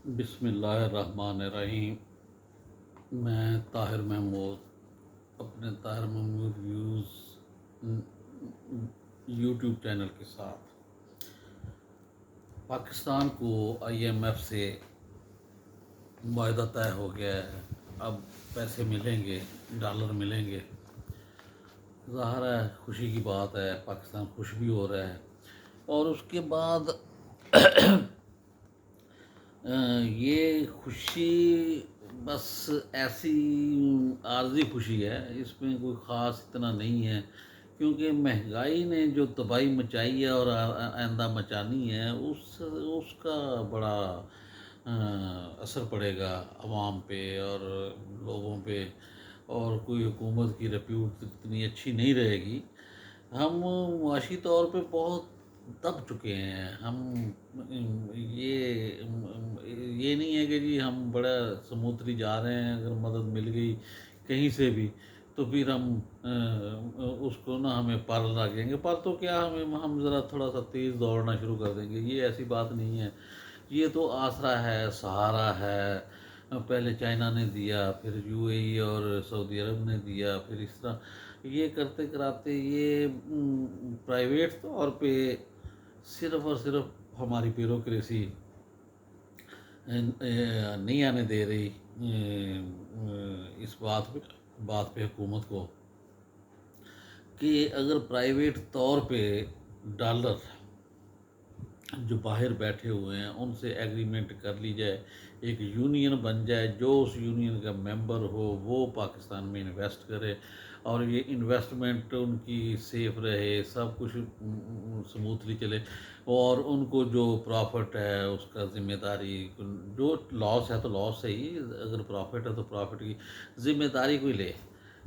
بسم اللہ الرحمن الرحیم۔ میں طاہر محمود اپنے Tahir Mahmood views YouTube channel کے ساتھ پاکستان کو آئی ایم ایف سے معاہدہ طے ہو گیا ہے۔ اب پیسے ملیں گے، ڈالر ملیں گے۔ ظاہر ہے خوشی کی بات ہے، پاکستان خوش بھی ہو رہا ہے۔ اور اس کے بعد یہ خوشی بس ایسی عارضی خوشی ہے، اس میں کوئی خاص اتنا نہیں ہے، کیونکہ مہنگائی نے جو تباہی مچائی ہے اور آئندہ مچانی ہے اس کا بڑا اثر پڑے گا عوام پہ اور لوگوں پہ، اور کوئی حکومت کی ریپیوٹ اتنی اچھی نہیں رہے گی۔ ہم معاشی طور پہ بہت دب چکے ہیں۔ ہم یہ نہیں ہے کہ جی ہم بڑا سموتھلی جا رہے ہیں، اگر مدد مل گئی کہیں سے بھی تو پھر ہم اس کو ہمیں پر لگیں گے، پر تو کیا ہم ذرا تھوڑا سا تیز دوڑنا شروع کر دیں گے۔ یہ ایسی بات نہیں ہے، یہ تو آسرا ہے، سہارا ہے۔ پہلے چائنا نے دیا، پھر یو اے ای اور سعودی عرب نے دیا، پھر اس طرح یہ کرتے کراتے یہ پرائیویٹ طور پہ صرف اور صرف ہماری بیوروکریسی نہیں آنے دے رہی اس بات پہ حکومت کو کہ اگر پرائیویٹ طور پہ ڈالر جو باہر بیٹھے ہوئے ہیں ان سے ایگریمنٹ کر لی جائے، ایک یونین بن جائے، جو اس یونین کا ممبر ہو وہ پاکستان میں انویسٹ کرے، اور یہ انویسٹمنٹ ان کی سیف رہے، سب کچھ سموتھلی چلے، اور ان کو جو پرافٹ ہے اس کا ذمہ داری، جو لاس ہے تو لاس سے ہی، اگر پرافٹ ہے تو پرافٹ کی ذمہ داری کوئی لے۔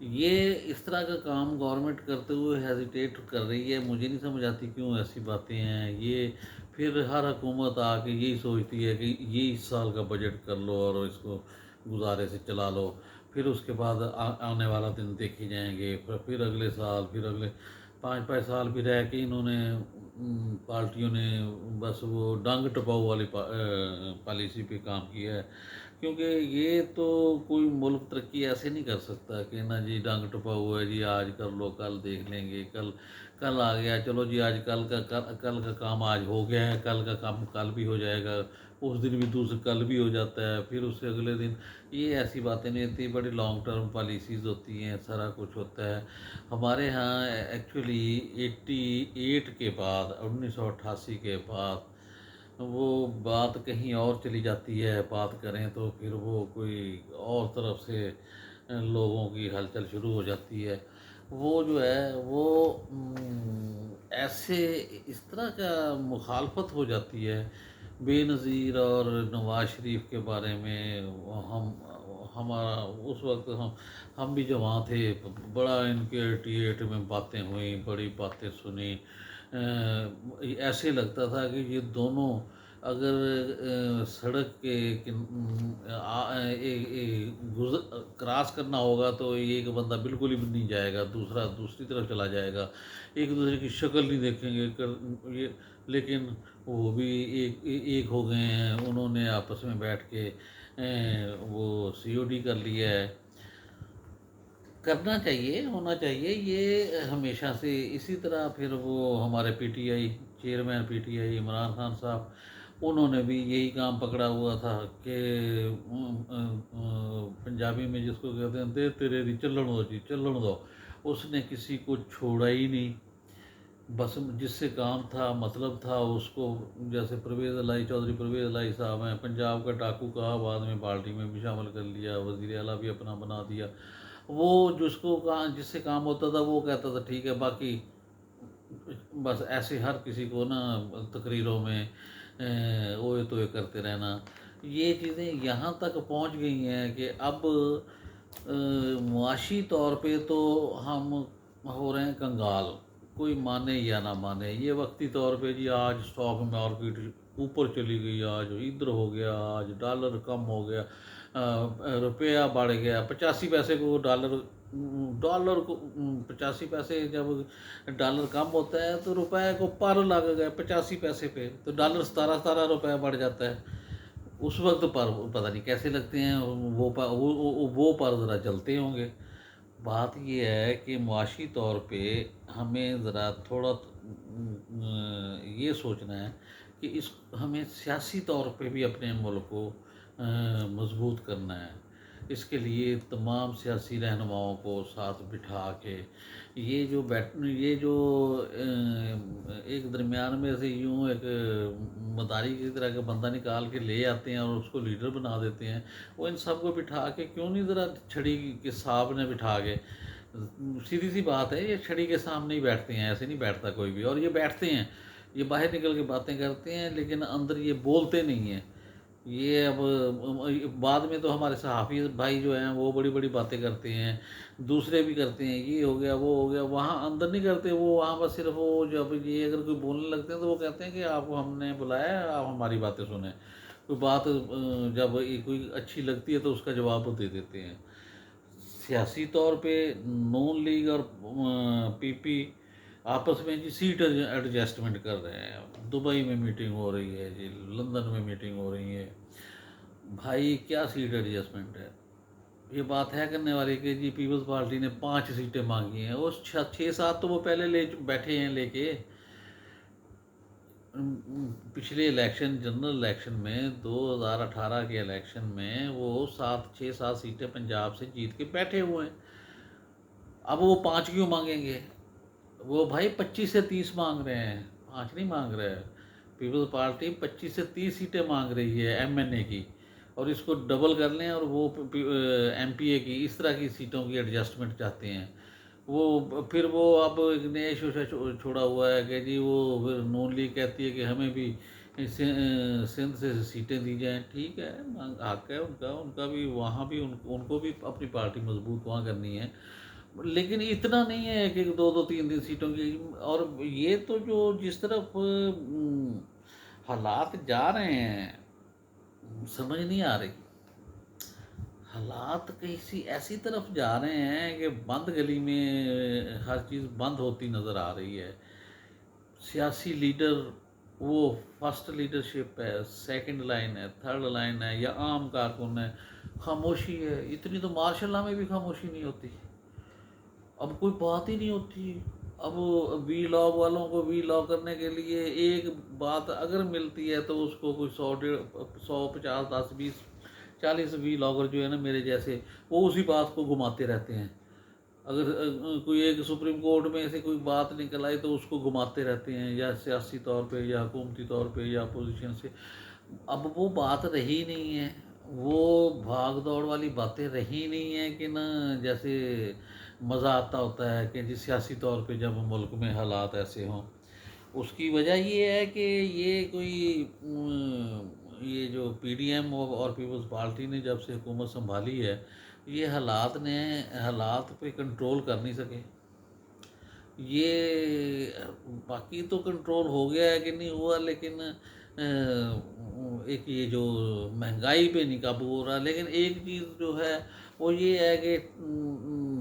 یہ اس طرح کا کام گورنمنٹ کرتے ہوئے ہیزیٹیٹ کر رہی ہے۔ مجھے نہیں سمجھ آتی کیوں ایسی باتیں ہیں۔ یہ پھر ہر حکومت آ کے یہی سوچتی ہے کہ یہ اس سال کا بجٹ کر لو اور اس کو گزارے سے چلا لو، پھر اس کے بعد آنے والا دن دیکھے جائیں گے، پھر اگلے سال، پھر اگلے 5 سال بھی رہ کے انہوں نے پارٹیوں نے بس وہ ڈانگ ٹپاؤ والی پالیسی پہ کام کیا ہے۔ کیونکہ یہ تو کوئی ملک ترقی ایسے نہیں کر سکتا کہ نا جی ڈانگ ٹپا ہوا ہے، جی آج کر لو کل دیکھ لیں گے، کل آ گیا، چلو جی آج کل کا کام آج ہو گیا ہے، کل کا کام کل بھی ہو جائے گا، اس دن بھی دوسرے کل بھی ہو جاتا ہے، پھر اس سے اگلے دن۔ یہ ایسی باتیں نہیں ہوتی، بڑی لانگ ٹرم پالیسیز ہوتی ہیں، سارا کچھ ہوتا ہے۔ ہمارے ہاں ایکچولی 88 کے بعد، 1988 کے بعد وہ بات کہیں اور چلی جاتی ہے، بات کریں تو پھر وہ کوئی اور طرف سے لوگوں کی ہلچل شروع ہو جاتی ہے۔ وہ جو ہے وہ ایسے اس طرح کا مخالفت ہو جاتی ہے بے نظیر، اور نواز شریف کے بارے میں ہمارا اس وقت ہم بھی جوان تھے، بڑا ان کے 88 میں باتیں ہوئیں، بڑی باتیں سنی۔ ایسے لگتا تھا کہ یہ دونوں اگر سڑک کے کراس کرنا ہوگا تو ایک بندہ بالکل ہی نہیں جائے گا، دوسرا دوسری طرف چلا جائے گا، ایک دوسرے کی شکل نہیں دیکھیں گے۔ لیکن وہ بھی ایک ہو گئے ہیں، انہوں نے آپس میں بیٹھ کے وہ COD کر لیا ہے۔ کرنا چاہیے، ہونا چاہیے یہ ہمیشہ سے اسی طرح۔ پھر وہ ہمارے PTI chairman PTI Imran Khan صاحب، انہوں نے بھی یہی کام پکڑا ہوا تھا کہ پنجابی میں جس کو کہتے ہیں دے تیرے دی چلن دو جی، چلن دو۔ اس نے کسی کو چھوڑا ہی نہیں، بس جس سے کام تھا، مطلب تھا اس کو، جیسے پرویز الہی چودھری پرویز الہی صاحب ہیں، پنجاب کا ڈاکو کہا، بعد میں پارٹی میں بھی شامل کر لیا، وزیر اعلیٰ بھی اپنا بنا دیا۔ وہ جس سے کام ہوتا تھا وہ کہتا تھا ٹھیک ہے، باقی بس ایسے ہر کسی کو تقریروں میں اوئے توئے کرتے رہنا۔ یہ چیزیں یہاں تک پہنچ گئی ہیں کہ اب معاشی طور پہ تو ہم ہو رہے ہیں کنگال، کوئی مانے یا نہ مانے۔ یہ وقتی طور پہ جی آج اسٹاک مارکیٹ اوپر چلی گئی، آج ادھر ہو گیا، آج ڈالر کم ہو گیا، روپیہ بڑھ گیا، 85 پیسے کو ڈالر کو 85 پیسے جب ڈالر کم ہوتا ہے تو روپے کو پر لگ گئے 85 پیسے پہ، تو ڈالر 17 روپے بڑھ جاتا ہے۔ اس وقت پر پتہ نہیں کیسے لگتے ہیں، وہ پر ذرا چلتے ہوں گے۔ بات یہ ہے کہ معاشی طور پہ ہمیں ذرا تھوڑا یہ سوچنا ہے کہ ہمیں سیاسی طور پہ بھی اپنے ملک کو مضبوط کرنا ہے۔ اس کے لیے تمام سیاسی رہنماؤں کو ساتھ بٹھا کے یہ جو ایک درمیان میں سے یوں ایک مداری کی طرح کا بندہ نکال کے لے آتے ہیں اور اس کو لیڈر بنا دیتے ہیں، وہ ان سب کو بٹھا کے کیوں نہیں ذرا چھڑی کے صاحب نے بٹھا کے، سیدھی سی بات ہے، یہ چھڑی کے سامنے ہی بیٹھتے ہیں، ایسے نہیں بیٹھتا کوئی بھی، اور یہ بیٹھتے ہیں، یہ باہر نکل کے باتیں کرتے ہیں لیکن اندر یہ بولتے نہیں ہیں۔ یہ اب بعد میں تو ہمارے صحافی بھائی جو ہیں وہ بڑی بڑی باتیں کرتے ہیں، دوسرے بھی کرتے ہیں، یہ ہو گیا وہ ہو گیا، وہاں اندر نہیں کرتے، وہ وہاں بس صرف وہ جب یہ اگر کوئی بولنے لگتے ہیں تو وہ کہتے ہیں کہ آپ کو ہم نے بلایا ہے، آپ ہماری باتیں سنیں۔ کوئی بات جب کوئی اچھی لگتی ہے تو اس کا جواب وہ دے دیتے ہیں۔ سیاسی طور پہ نون لیگ اور پی پی آپس میں جی سیٹ ایڈجسٹمنٹ کر رہے ہیں، دبئی میں میٹنگ ہو رہی ہے جی، لندن میں میٹنگ ہو رہی ہے۔ بھائی کیا سیٹ ایڈجسٹمنٹ ہے؟ یہ بات ہے کرنے والی کہ جی پیپلز پارٹی نے 5 سیٹیں مانگی ہیں، اس 6-7 تو وہ پہلے لے بیٹھے ہیں لے کے۔ پچھلے الیکشن جنرل الیکشن میں 2018 کے الیکشن میں وہ 6-7 سیٹیں پنجاب سے جیت کے بیٹھے ہوئے ہیں۔ اب وہ 5 کیوں مانگیں گے؟ وہ بھائی 25 سے 30 مانگ رہے ہیں، 5 نہیں مانگ رہے۔ پیپلز پارٹی 25 سے 30 سیٹیں مانگ رہی ہے ایم این اے کی، اور اس کو ڈبل کر لیں اور وہ ایم پی اے کی، اس طرح کی سیٹوں کی ایڈجسٹمنٹ چاہتے ہیں۔ وہ پھر وہ اب ایک نیا شوشہ چھوڑا ہوا ہے کہ جی وہ پھر نون لیگ کہتی ہے کہ ہمیں بھی سندھ سے سیٹیں دی جائیں۔ ٹھیک ہے، حق ہے ان کا بھی، وہاں بھی ان کو بھی اپنی پارٹی مضبوط وہاں کرنی ہے، لیکن اتنا نہیں ہے کہ 2-3 سیٹوں کی۔ اور یہ تو جو جس طرف حالات جا رہے ہیں سمجھ نہیں آ رہی، حالات کسی ایسی طرف جا رہے ہیں کہ بند گلی میں ہر چیز بند ہوتی نظر آ رہی ہے۔ سیاسی لیڈر وہ فرسٹ لیڈرشپ ہے، سیکنڈ لائن ہے، تھرڈ لائن ہے، یا عام کارکن ہے، خاموشی ہے۔ اتنی تو مارشل لا میں بھی خاموشی نہیں ہوتی، اب کوئی بات ہی نہیں ہوتی۔ اب وی لاگ والوں کو وی لاگ کرنے کے لیے ایک بات اگر ملتی ہے تو اس کو کوئی 100 50 10 20 40 وی لاگر جو ہے نا میرے جیسے، وہ اسی بات کو گھماتے رہتے ہیں۔ اگر کوئی ایک سپریم کورٹ میں سے کوئی بات نکل آئی تو اس کو گھماتے رہتے ہیں، یا سیاسی طور پہ یا حکومتی طور پہ یا اپوزیشن سے۔ اب وہ بات رہی نہیں ہے، وہ بھاگ دوڑ والی باتیں رہی نہیں ہیں کہ نا جیسے مزہ آتا ہوتا ہے کہ جی سیاسی طور پہ جب ملک میں حالات ایسے ہوں۔ اس کی وجہ یہ ہے کہ یہ جو پی ڈی ایم اور پیپلز پارٹی نے جب سے حکومت سنبھالی ہے، یہ حالات پہ کنٹرول کر نہیں سکے۔ یہ باقی تو کنٹرول ہو گیا ہے کہ نہیں ہوا، لیکن ایک یہ جو مہنگائی پہ نہیں قابو ہو رہا۔ لیکن ایک چیز جو ہے وہ یہ ہے کہ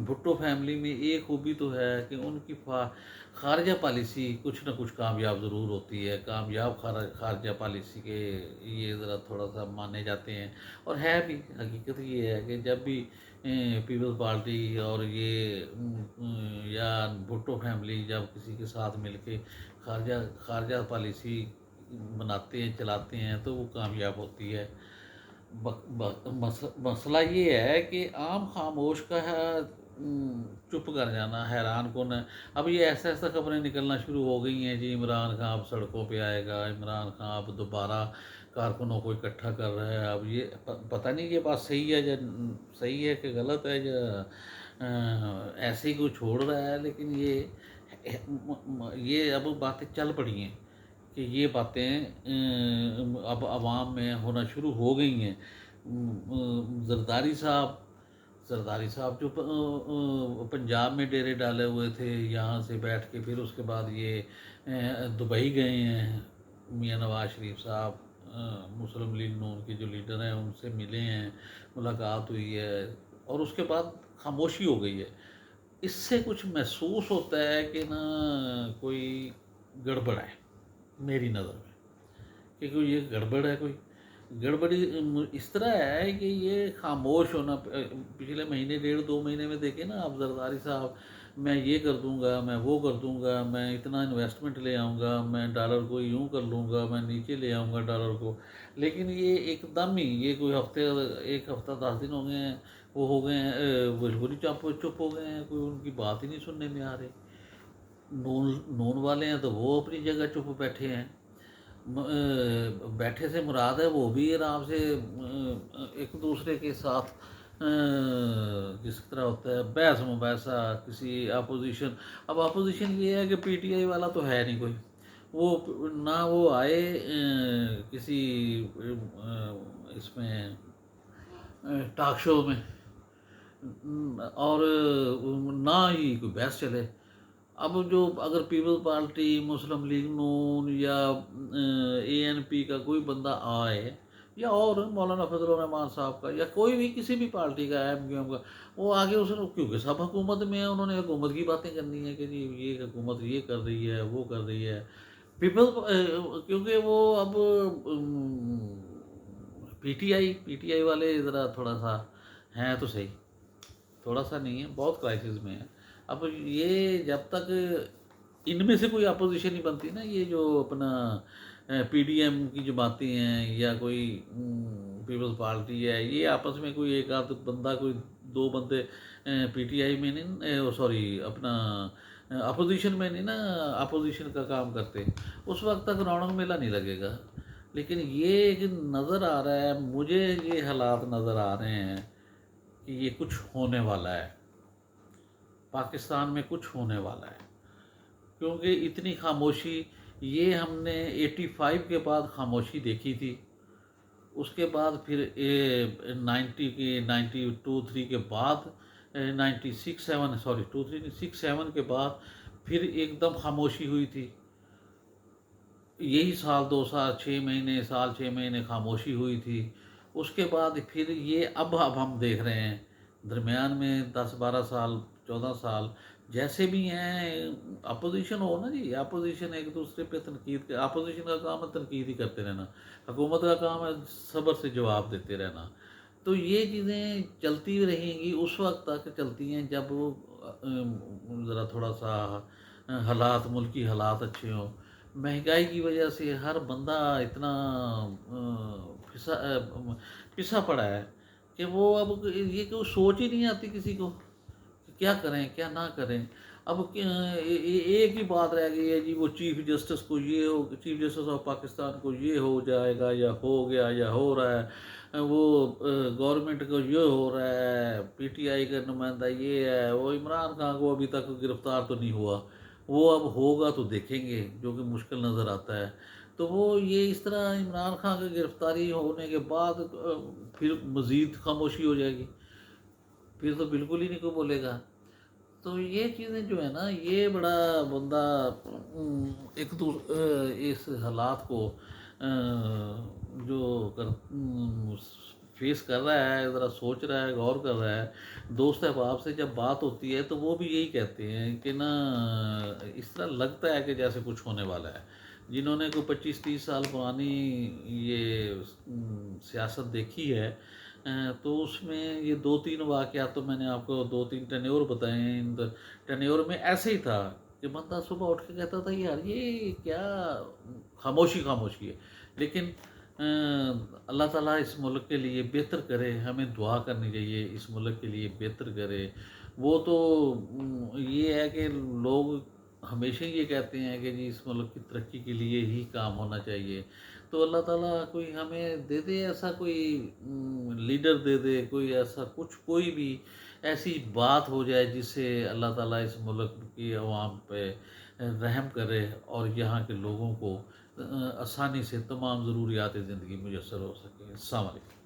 بھٹو فیملی میں ایک خوبی تو ہے کہ ان کی خارجہ پالیسی کچھ نہ کچھ کامیاب ضرور ہوتی ہے، کامیاب خارجہ پالیسی کے یہ ذرا تھوڑا سا مانے جاتے ہیں، اور ہے بھی۔ حقیقت یہ ہے کہ جب بھی پیپلز پارٹی اور یہ یا بھٹو فیملی جب کسی کے ساتھ مل کے خارجہ پالیسی بناتے ہیں چلاتے ہیں تو وہ کامیاب ہوتی ہے۔ مسئلہ یہ ہے کہ عام خاموش کا ہے چپ کر جانا حیران کن ہے۔ اب یہ ایسا خبریں نکلنا شروع ہو گئی ہیں جی عمران خان اب سڑکوں پہ آئے گا، عمران خان اب دوبارہ کارکنوں کو اکٹھا کر رہا ہے۔ اب یہ پتہ نہیں یہ بات صحیح ہے کہ غلط ہے، یا ایسے ہی کوئی چھوڑ رہا ہے، لیکن یہ اب باتیں چل پڑی ہیں کہ یہ باتیں اب عوام میں ہونا شروع ہو گئی ہیں۔ زرداری صاحب جو پنجاب میں ڈیرے ڈالے ہوئے تھے، یہاں سے بیٹھ کے پھر اس کے بعد یہ دبئی گئے ہیں، میاں نواز شریف صاحب مسلم لیگ نون کے جو لیڈر ہیں ان سے ملے ہیں، ملاقات ہوئی ہے، اور اس کے بعد خاموشی ہو گئی ہے۔ اس سے کچھ محسوس ہوتا ہے کہ نا کوئی گڑبڑ ہے میری نظر میں، کہ کوئی یہ گڑبڑ ہے کوئی۔ گڑبڑی اس طرح ہے کہ یہ خاموش ہونا، پچھلے مہینے 1.5 2 مہینے میں دیکھیں نا آپ زرداری صاحب، میں یہ کر دوں گا، میں وہ کر دوں گا، میں اتنا انویسٹمنٹ لے آؤں گا، میں ڈالر کو یوں کر لوں گا، میں نیچے لے آؤں گا ڈالر کو، لیکن یہ ایک دم ہی یہ کوئی ہفتے، 1 ہفتہ 10 دن ہو گئے ہیں، وہ ہو گئے ہیں بالکل ہی چپ ہو گئے ہیں، کوئی ان کی بات ہی نہیں سننے میں آ رہی۔ نون والے ہیں تو وہ اپنی جگہ چپ بیٹھے ہیں، بیٹھے سے مراد ہے وہ بھی آرام سے ایک دوسرے کے ساتھ جس طرح ہوتا ہے بحث مباحثہ کسی اپوزیشن۔ اب اپوزیشن یہ ہے کہ پی ٹی آئی والا تو ہے نہیں کوئی، وہ نہ وہ آئے کسی اس میں ٹاک شو میں، اور نہ ہی کوئی بحث چلے۔ اب جو اگر پیپلز پارٹی، مسلم لیگ نون یا اے این پی کا کوئی بندہ آئے، یا اور مولانا فضل الرحمان صاحب کا، یا کوئی بھی کسی بھی پارٹی کا، ایم کیو ایم کا، وہ آگے اس نے، کیونکہ سب حکومت میں ہیں، انہوں نے حکومت کی باتیں کرنی ہے کہ جی یہ حکومت یہ کر رہی ہے، وہ کر رہی ہے۔ پیپل کیونکہ وہ اب پی ٹی آئی والے ذرا تھوڑا سا ہیں تو صحیح، تھوڑا سا نہیں ہے، بہت کرائسس میں ہے۔ اب یہ جب تک ان میں سے کوئی اپوزیشن نہیں بنتی نا، یہ جو اپنا پی ڈی ایم کی جماعتیں ہیں یا کوئی پیپلز پارٹی ہے، یہ آپس میں کوئی ایک آدھ بندہ، کوئی 2 بندے پی ٹی آئی میں نہیں، سوری اپنا اپوزیشن میں نہیں نا، اپوزیشن کا کام کرتے، اس وقت تک رونق میلہ نہیں لگے گا۔ لیکن یہ ایک نظر آ رہا ہے مجھے، یہ حالات نظر آ رہے ہیں کہ یہ کچھ ہونے والا ہے، پاکستان میں کچھ ہونے والا ہے، کیونکہ اتنی خاموشی، یہ ہم نے 85 کے بعد خاموشی دیکھی تھی، اس کے بعد پھر 92 3 کے بعد 96 7 سوری 6 7 کے بعد پھر ایک دم خاموشی ہوئی تھی، یہی سال 2 سال 6 مہینے، سال 6 مہینے خاموشی ہوئی تھی۔ اس کے بعد پھر یہ اب ہم دیکھ رہے ہیں درمیان میں 10 12 سال 14 سال جیسے بھی ہیں، اپوزیشن ہو نا جی، اپوزیشن ایک دوسرے پہ تنقید، اپوزیشن کا کام ہے تنقید ہی کرتے رہنا، حکومت کا کام ہے صبر سے جواب دیتے رہنا۔ تو یہ چیزیں چلتی رہیں گی، اس وقت تک چلتی ہیں جب وہ ذرا تھوڑا سا حالات، ملکی حالات اچھے ہوں۔ مہنگائی کی وجہ سے ہر بندہ اتنا پسا پڑا ہے کہ وہ اب یہ کہ سوچ ہی نہیں آتی کسی کو کہ کیا کریں کیا نہ کریں۔ اب ایک ہی بات رہ گئی ہے جی، وہ چیف جسٹس کو یہ ہو، چیف جسٹس آف پاکستان کو یہ ہو جائے گا، یا ہو گیا یا ہو رہا ہے، وہ گورنمنٹ کو یہ ہو رہا ہے، پی ٹی آئی کا نمائندہ یہ ہے، وہ عمران خان کو ابھی تک گرفتار تو نہیں ہوا، وہ اب ہوگا تو دیکھیں گے، جو کہ مشکل نظر آتا ہے۔ تو وہ یہ اس طرح عمران خان کی گرفتاری ہونے کے بعد پھر مزید خاموشی ہو جائے گی، پھر تو بالکل ہی نہیں کوئی بولے گا۔ تو یہ چیزیں جو ہے نا، یہ بڑا بندہ ایک اس حالات کو جو فیس کر رہا ہے، ذرا سوچ رہا ہے، غور کر رہا ہے، دوست احباب سے جب بات ہوتی ہے تو وہ بھی یہی کہتے ہیں کہ نا اس طرح لگتا ہے کہ جیسے کچھ ہونے والا ہے۔ جنہوں نے کوئی 25 30 سال پرانی یہ سیاست دیکھی ہے، تو اس میں یہ 2 3 واقعات تو میں نے آپ کو 2 3 ٹینیور بتائے ہیں۔ ان ٹینیور میں ایسے ہی تھا کہ بندہ صبح اٹھ کے کہتا تھا یار یہ کیا خاموشی ہے، لیکن اللہ تعالیٰ اس ملک کے لیے بہتر کرے، ہمیں دعا کرنی چاہیے اس ملک کے لیے بہتر کرے۔ وہ تو یہ ہے کہ لوگ ہمیشہ یہ کہتے ہیں کہ جی اس ملک کی ترقی کے لیے ہی کام ہونا چاہیے، تو اللہ تعالیٰ کوئی ہمیں دے دے، ایسا کوئی لیڈر دے دے، کوئی ایسا کچھ، کوئی بھی ایسی بات ہو جائے جس سے اللہ تعالیٰ اس ملک کی عوام پہ رحم کرے اور یہاں کے لوگوں کو آسانی سے تمام ضروریات زندگی میسر ہو سکے۔ السلام علیکم۔